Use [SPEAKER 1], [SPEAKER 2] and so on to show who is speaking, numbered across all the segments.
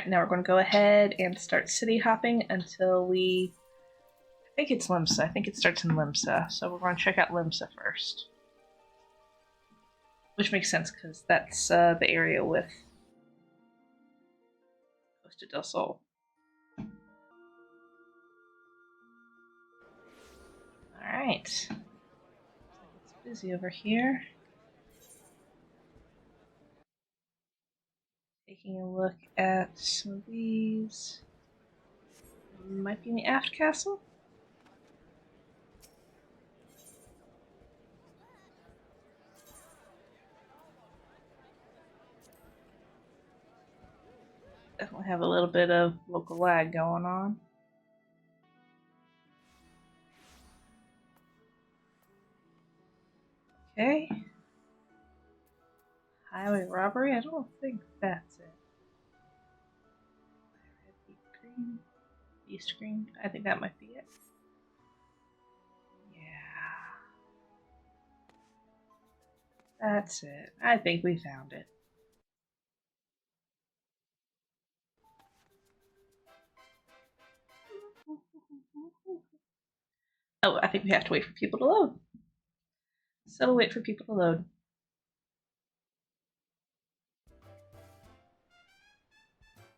[SPEAKER 1] Alright, now we're going to go ahead and start city hopping until we... I think it's Limsa. I think it starts in Limsa. So we're going to check out Limsa first. Which makes sense, because that's the area with Costa del Sol. Alright. Looks like it's busy over here. Taking a look at some of these. Might be in the aft castle. Definitely have a little bit of local lag going on. Okay. Highway robbery? I don't think that's it. Red, green, east green. I think that might be it. Yeah. That's it. I think we found it. Oh, I think we have to wait for people to load. So we'll wait for people to load.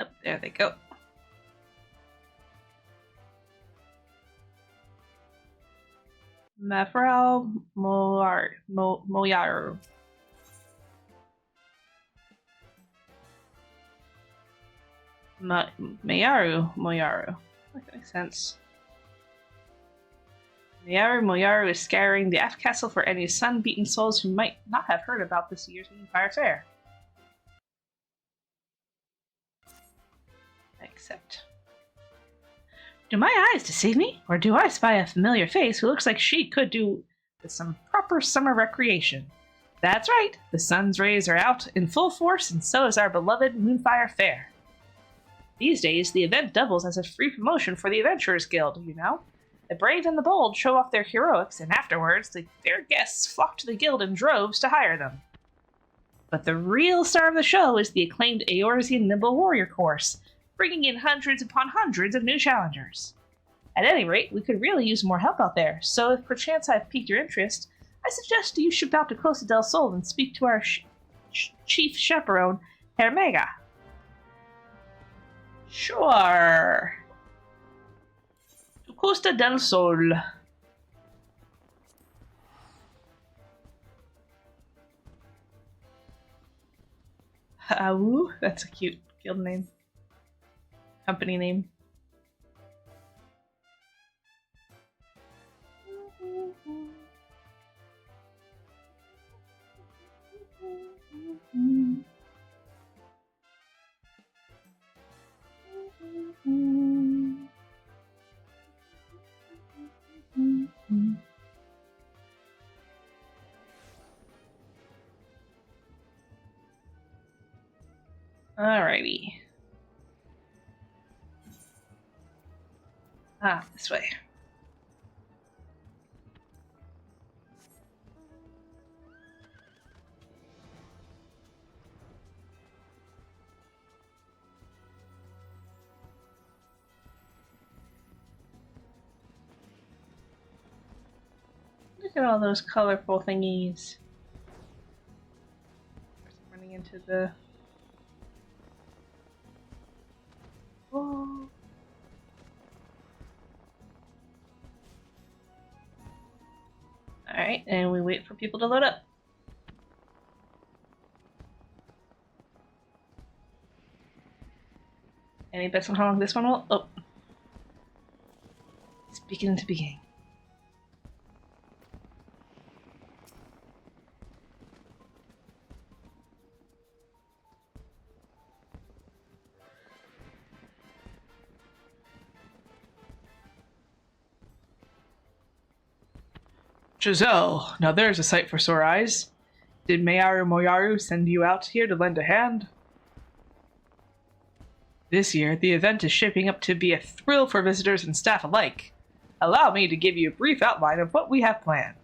[SPEAKER 1] Oh, there they go. Mafral Moyaru. Moyaru. That makes sense. Moyaru is scouring the aft castle for any sun-beaten souls who might not have heard about this year's Moonfire Faire. I accept. Do my eyes deceive me, or do I spy a familiar face who looks like she could do with some proper summer recreation? That's right, the sun's rays are out in full force, and so is our beloved Moonfire Faire. These days, the event doubles as a free promotion for the Adventurers Guild, you know? The brave and the bold show off their heroics, and afterwards, their guests flock to the guild in droves to hire them. But the real star of the show is the acclaimed Eorzean Nimble Warrior course, bringing in hundreds upon hundreds of new challengers. At any rate, we could really use more help out there, so if perchance I've piqued your interest, I suggest you ship out to Costa del Sol and speak to our chief chaperone, Herr Mega. Sure. To Costa del Sol. Ooh, that's a cute guild name. Company name. Alrighty. This way. Look at all those colorful thingies. Running into the... Oh. Alright, and we wait for people to load up. Any bets on how long this one will? Oh. It's beginning to begin. Giselle, now there's a sight for sore eyes. Did Mayaru Moyaru send you out here to lend a hand? This year, the event is shaping up to be a thrill for visitors and staff alike. Allow me to give you a brief outline of what we have planned.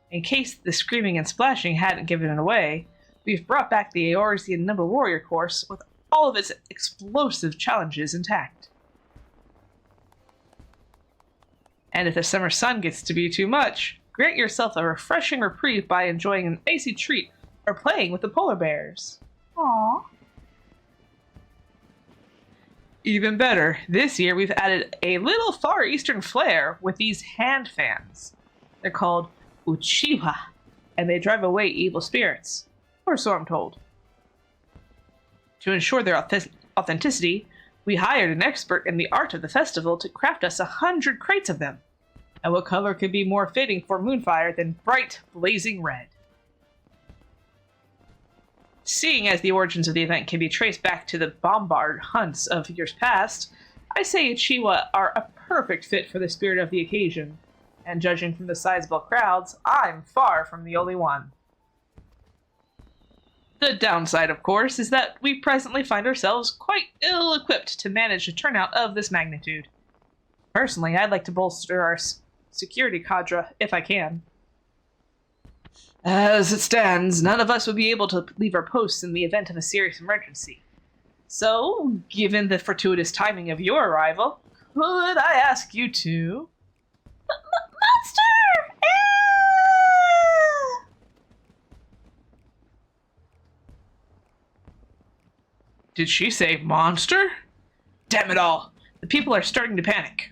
[SPEAKER 1] In case the screaming and splashing hadn't given it away, we've brought back the Eorzean Nimble Warrior course with all of its explosive challenges intact. And if the summer sun gets to be too much, grant yourself a refreshing reprieve by enjoying an icy treat or playing with the polar bears. Aww. Even better, this year we've added a little Far Eastern flair with these hand fans. They're called Uchiwa, and they drive away evil spirits, or so I'm told. To ensure their authenticity, we hired an expert in the art of the festival to craft us 100 crates of them. And what color could be more fitting for Moonfire than bright, blazing red? Seeing as the origins of the event can be traced back to the bombard hunts of years past, I say Uchiwa are a perfect fit for the spirit of the occasion. And judging from the sizable crowds, I'm far from the only one. The downside, of course, is that we presently find ourselves quite ill-equipped to manage a turnout of this magnitude. Personally, I'd like to bolster our security cadre if I can. As it stands, none of us would be able to leave our posts in the event of a serious emergency. So, given the fortuitous timing of your arrival, could I ask you to... Monster! Ah! Did she say monster? Damn it all! The people are starting to panic.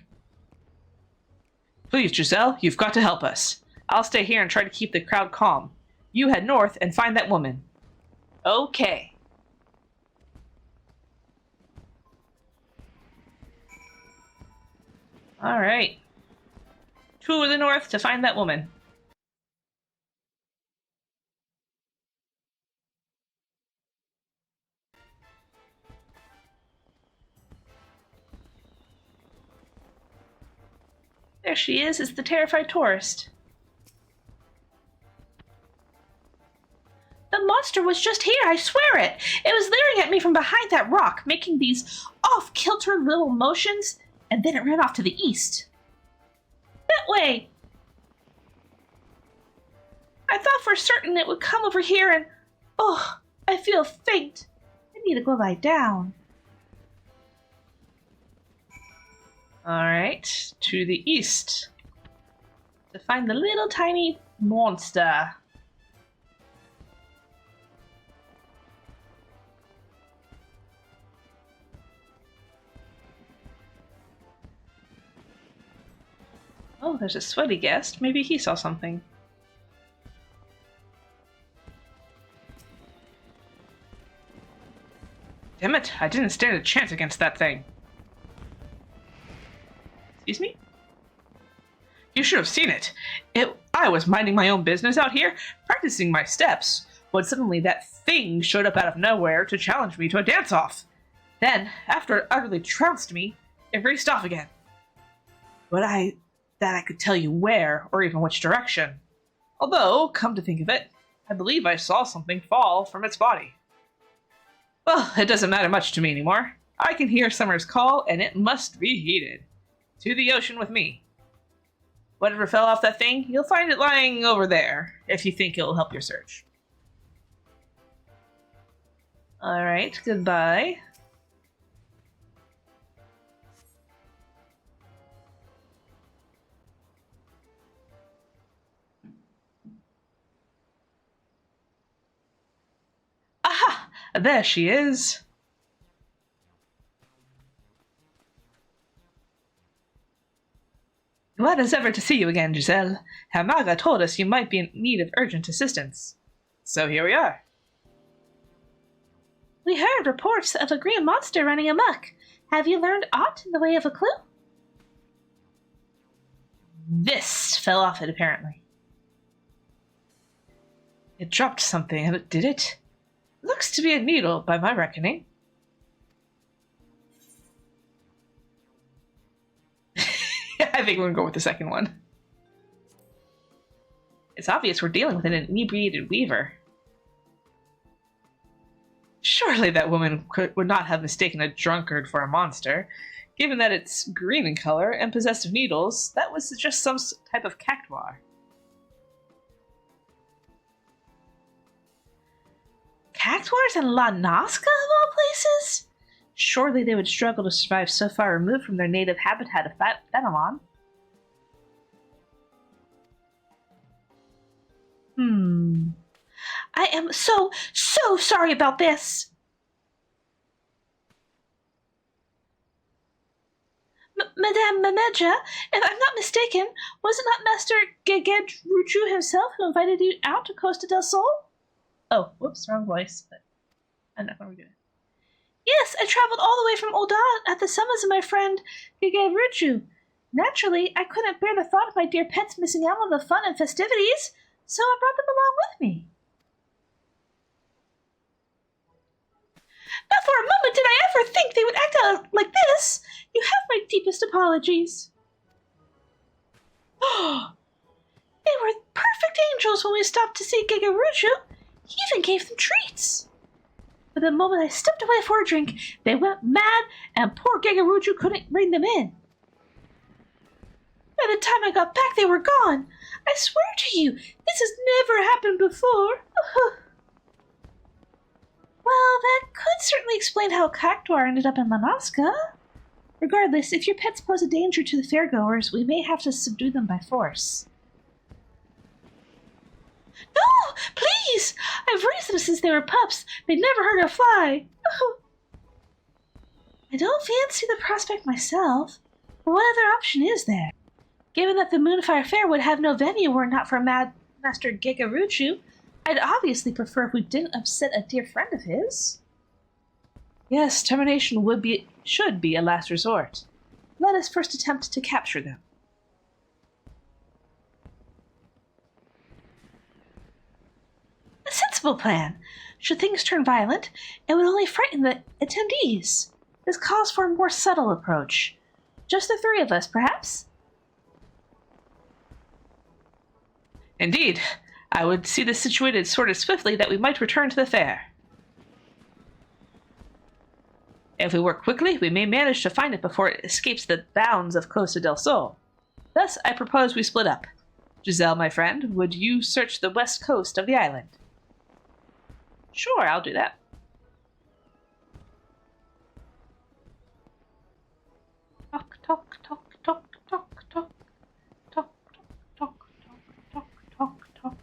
[SPEAKER 1] Please, Giselle, you've got to help us. I'll stay here and try to keep the crowd calm. You head north and find that woman. Okay. Alright. To the north to find that woman. There she is, it's the terrified tourist. The monster was just here, I swear it! It was leering at me from behind that rock, making these off-kilter little motions, and then it ran off to the east. That way! I thought for certain it would come over here and... Oh, I feel faint. I need to go lie down. Alright, to the east. To find the little tiny monster. Oh, there's a sweaty guest. Maybe he saw something. Damn it, I didn't stand a chance against that thing. Excuse me? You should have seen it. I was minding my own business out here, practicing my steps, when suddenly that thing showed up out of nowhere to challenge me to a dance-off. Then, after it utterly trounced me, it raced off again. But I could tell you where, or even which direction. Although, come to think of it, I believe I saw something fall from its body. Well, it doesn't matter much to me anymore. I can hear summer's call, and it must be heeded. To the ocean with me. Whatever fell off that thing, you'll find it lying over there, if you think it'll help your search. Alright, goodbye. Aha! There she is. Glad as ever to see you again, Giselle. Herr Maga told us you might be in need of urgent assistance. So here we are. We heard reports of a green monster running amok. Have you learned aught in the way of a clue? This fell off it, apparently. It dropped something, did it? Looks to be a needle, by my reckoning. I think we're going to go with the second one. It's obvious we're dealing with an inebriated weaver. Surely that woman would not have mistaken a drunkard for a monster. Given that it's green in color and possessed of needles, that would suggest some type of cactuar. Cactuars in La Nazca, of all places? Surely they would struggle to survive so far removed from their native habitat of Fenelon. I am so sorry about this. Madame Mameja, if I'm not mistaken, was it not Master Gegedruchu himself who invited you out to Costa del Sol? Oh, whoops, wrong voice, but I'm not going to redo it. Yes, I traveled all the way from Oldan at the summons of my friend Gegedruchu. Naturally, I couldn't bear the thought of my dear pets missing out on the fun and festivities, so I brought them along with me. Not for a moment did I ever think they would act out like this. You have my deepest apologies. They were perfect angels when we stopped to see Gegedruchu. He even gave them treats. But the moment I stepped away for a drink, they went mad, and poor Gegedruchu couldn't bring them in. By the time I got back, they were gone. I swear to you, this has never happened before. Well, that could certainly explain how Cactuar ended up in Manaska. Regardless, if your pets pose a danger to the fairgoers, we may have to subdue them by force. No, please! I've raised them since they were pups. They'd never hurt a fly. I don't fancy the prospect myself, but what other option is there? Given that the Moonfire Faire would have no venue were it not for Master Gegedruchu, I'd obviously prefer if we didn't upset a dear friend of his. Yes, termination should be a last resort. Let us first attempt to capture them. A sensible plan. Should things turn violent, it would only frighten the attendees. This calls for a more subtle approach. Just the three of us, perhaps? Indeed. I would see this situated sort of swiftly that we might return to the fair. If we work quickly, we may manage to find it before it escapes the bounds of Costa del Sol. Thus, I propose we split up. Giselle, my friend, would you search the west coast of the island? Sure, I'll do that. Talk, talk, talk, talk, talk, talk, talk, talk, talk, talk, talk.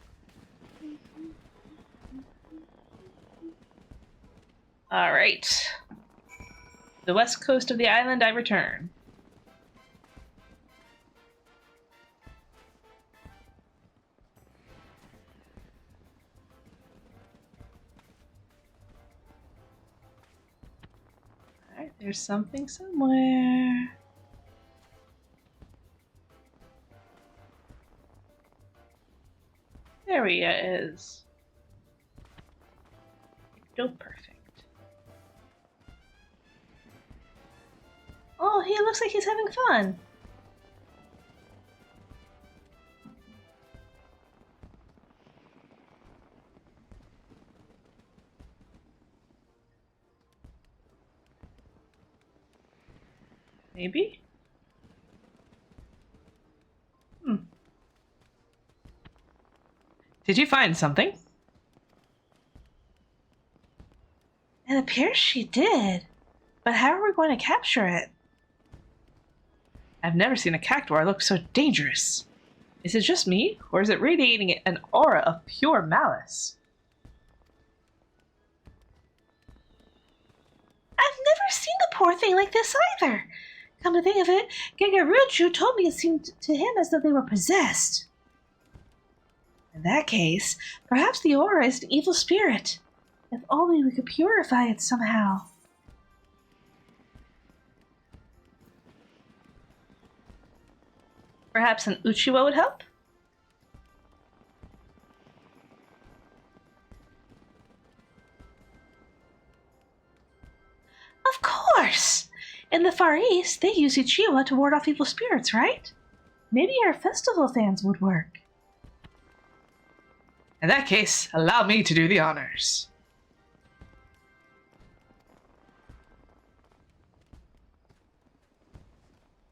[SPEAKER 1] All right. The west coast of the island, I return. All right, there's something somewhere. There he is. So perfect. Oh, he looks like he's having fun. Maybe? Did you find something? It appears she did. But how are we going to capture it? I've never seen a cactuar look so dangerous. Is it just me, or is it radiating an aura of pure malice? I've never seen the poor thing like this either. Come to think of it, Gegedruchu told me it seemed to him as though they were possessed. In that case, perhaps the aura is an evil spirit. If only we could purify it somehow. Perhaps an Uchiwa would help? Of course! In the Far East, they use Uchiwa to ward off evil spirits, right? Maybe our festival fans would work. In that case, allow me to do the honors.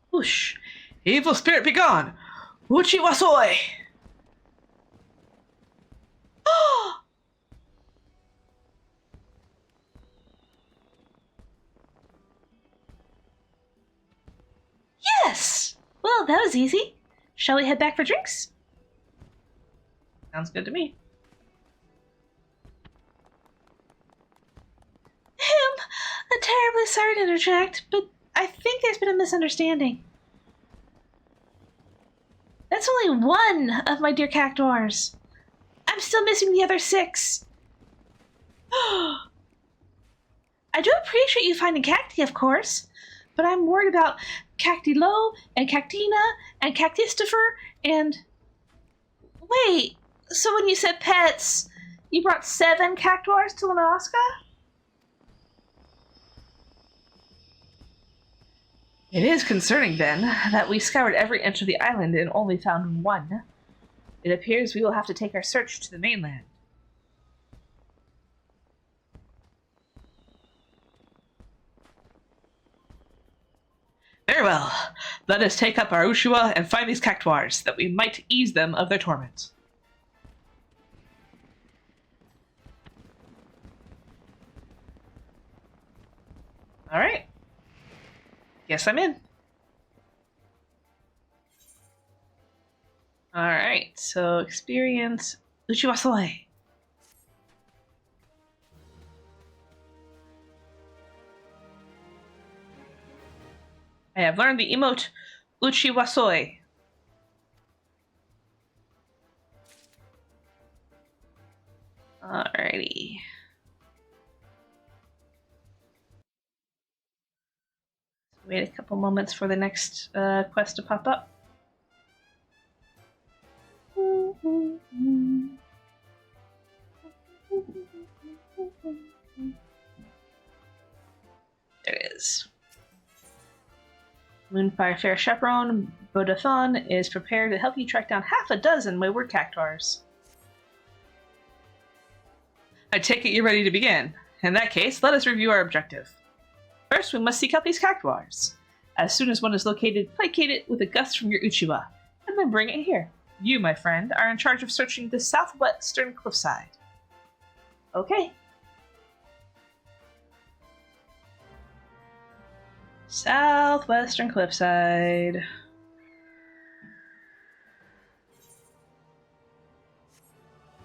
[SPEAKER 1] Whoosh! Evil spirit be gone! Uchiwa soy! Well, that was easy. Shall we head back for drinks? Sounds good to me. I'm terribly sorry to interject, but I think there's been a misunderstanding. That's only one of my dear cactuars. I'm still missing the other 6. I do appreciate you finding cacti, of course, but I'm worried about Cactilo and Cactina and Cactistifer and... Wait, so when you said pets, you brought 7 cactuars to Alaska? It is concerning, then, that we scoured every inch of the island and only found 1. It appears we will have to take our search to the mainland. Very well. Let us take up our Uchiwa and find these cactuars, that we might ease them of their torment. Alright. Guess I'm in. Alright, so experience Uchiwa Soy. I have learned the emote Uchiwa Soy. Alrighty. Wait a couple moments for the next quest to pop up. There it is. Moonfire Faire chaperone Bodathon is prepared to help you track down half a dozen wayward cactuars. I take it you're ready to begin. In that case, let us review our objective. First, we must seek out these cactuars. As soon as one is located, placate it with a gust from your Uchiwa, and then bring it here. You, my friend, are in charge of searching the southwestern cliffside. Okay. Southwestern cliffside.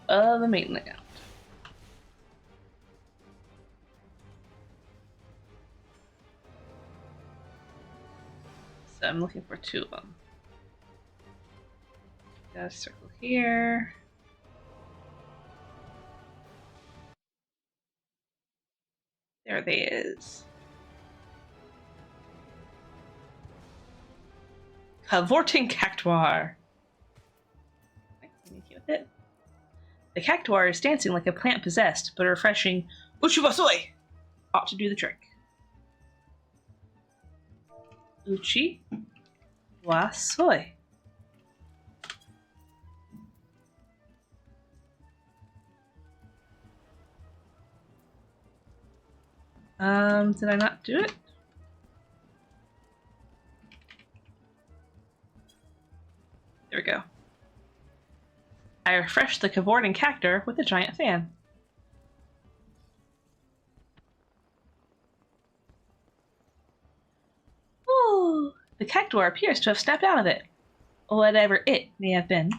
[SPEAKER 1] Of the maiden account. So I'm looking for 2 of them. Got a circle here. There they is. Cavorting cactuar. With it. The cactuar is dancing like a plant possessed, but a refreshing Uchiwa Soy ought to do the trick. Uchiwa Soy. Did I not do it? There we go. I refreshed the cavorting cactuar with a giant fan. Ooh, the cactuar appears to have snapped out of it. Whatever it may have been.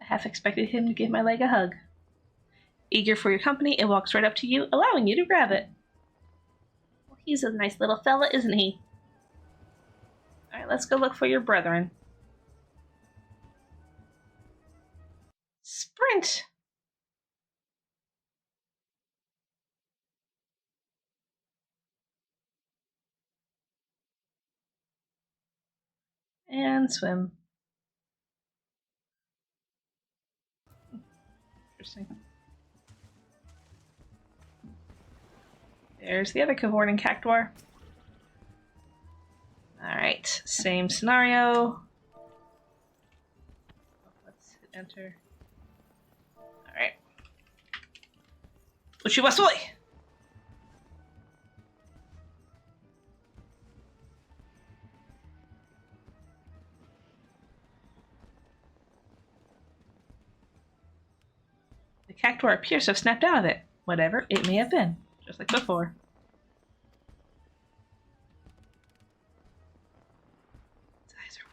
[SPEAKER 1] I half expected him to give my leg a hug. Eager for your company, it walks right up to you, allowing you to grab it. Well, he's a nice little fella, isn't he? Alright, let's go look for your brethren. Sprint! And swim. Interesting. There's the other cavorting cactuar. Alright, same scenario. Let's hit enter. Alright. Uchiwa Soy! The cactuar appears to have snapped out of it, whatever it may have been. Just like before. His eyes are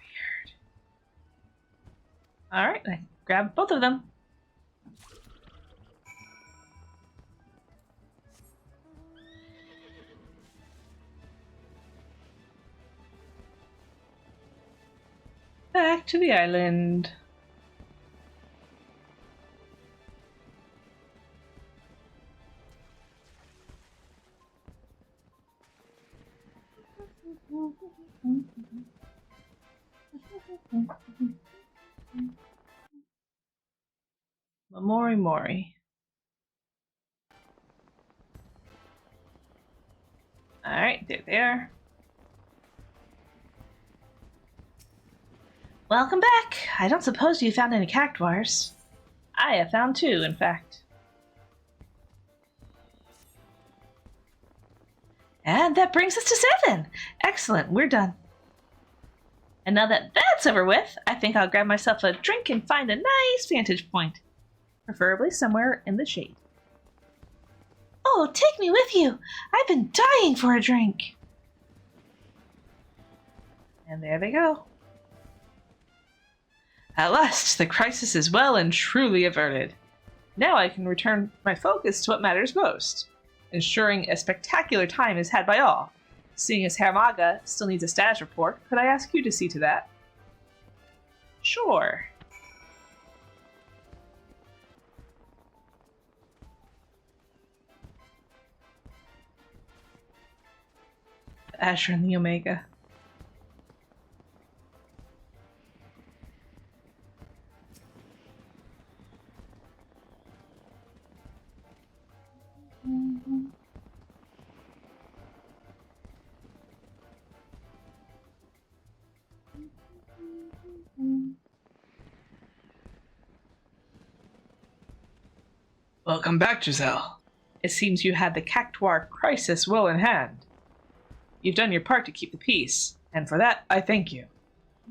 [SPEAKER 1] weird. Alright, I grabbed both of them. Back to the island. Mori. Alright, they're there. Welcome back! I don't suppose you found any cactuars. I have found 2, in fact. And that brings us to 7! Excellent, we're done. And now that that's over with, I think I'll grab myself a drink and find a nice vantage point. Preferably somewhere in the shade. Oh, take me with you! I've been dying for a drink! And there they go. At last, the crisis is well and truly averted. Now I can return my focus to what matters most, ensuring a spectacular time is had by all. Seeing as Hermaga still needs a status report, could I ask you to see to that? Sure. Asher and the Omega. Welcome back, Giselle. It seems you had the cactuar crisis well in hand. You've done your part to keep the peace, and for that, I thank you.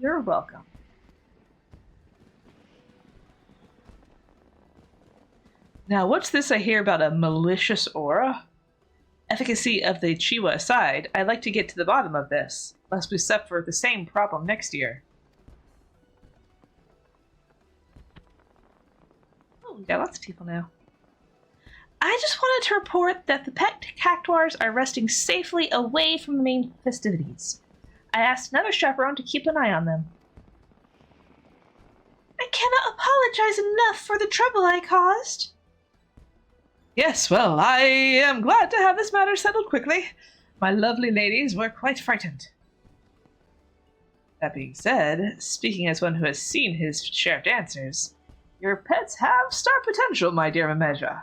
[SPEAKER 1] You're welcome. Now, what's this I hear about a malicious aura? Efficacy of the Chiwa aside, I'd like to get to the bottom of this, lest we suffer the same problem next year. Oh, we got lots of people now. I just wanted to report that the pet cactuars are resting safely away from the main festivities. I asked another chaperone to keep an eye on them. I cannot apologize enough for the trouble I caused. Yes, well, I am glad to have this matter settled quickly. My lovely ladies were quite frightened. That being said, speaking as one who has seen his share of dancers, your pets have star potential, my dear Mameja.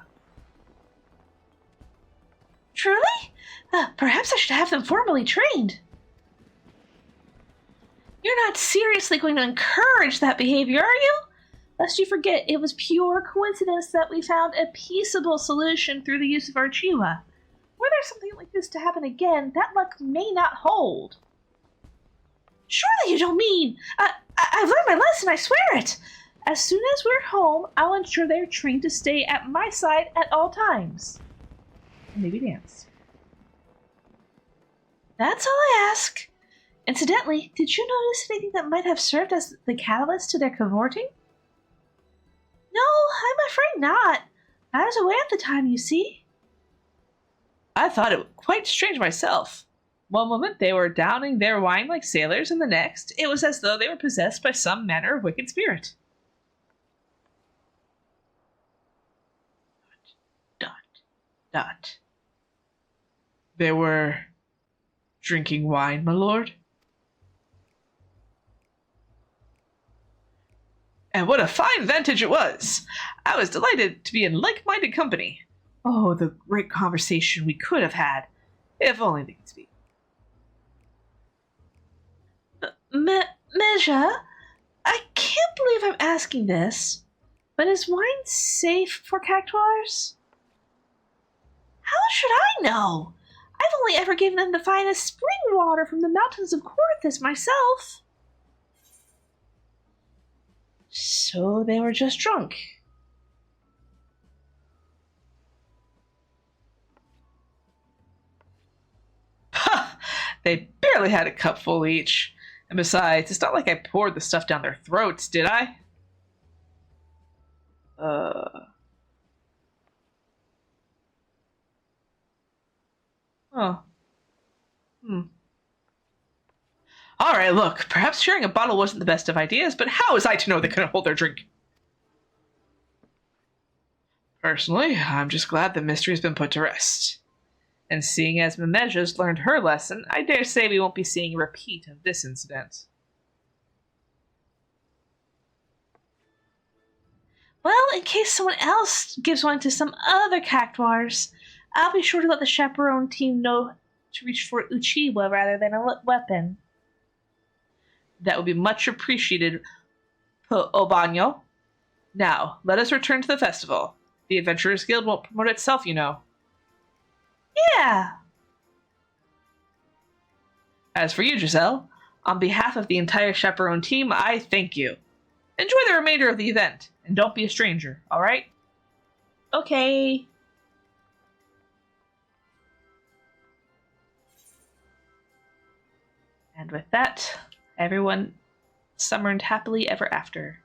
[SPEAKER 1] Truly? Perhaps I should have them formally trained. You're not seriously going to encourage that behavior, are you? Lest you forget, it was pure coincidence that we found a peaceable solution through the use of our Chiwa. Were there something like this to happen again, that luck may not hold. Surely you don't mean... I've learned my lesson, I swear it! As soon as we're home, I'll ensure they're trained to stay at my side at all times. And maybe dance. That's all I ask. Incidentally, did you notice anything that might have served as the catalyst to their cavorting? No, I'm afraid not. I was away at the time, you see. I thought it quite strange myself. One moment they were downing their wine like sailors, and the next it was as though they were possessed by some manner of wicked spirit. Dot. They were drinking wine, my lord? And what a fine vantage it was! I was delighted to be in like-minded company. Oh, the great conversation we could have had, if only they could speak. Meja, I can't believe I'm asking this, but is wine safe for cactuars? How should I know? I've only ever given them the finest spring water from the mountains of Corthus myself. So they were just drunk. They barely had a cupful each. And besides, it's not like I poured the stuff down their throats, did I? Oh. Alright, look, perhaps sharing a bottle wasn't the best of ideas, but how was I to know they couldn't hold their drink? Personally, I'm just glad the mystery's been put to rest. And seeing as Mimeja's learned her lesson, I dare say we won't be seeing a repeat of this incident. Well, in case someone else gives one to some other cactuars, I'll be sure to let the chaperone team know to reach for Uchiwa rather than a weapon. That would be much appreciated, Obanyo. Now, let us return to the festival. The Adventurers Guild won't promote itself, you know. Yeah. As for you, Giselle, on behalf of the entire chaperone team, I thank you. Enjoy the remainder of the event, and don't be a stranger, alright? Okay. And with that, everyone summoned happily ever after.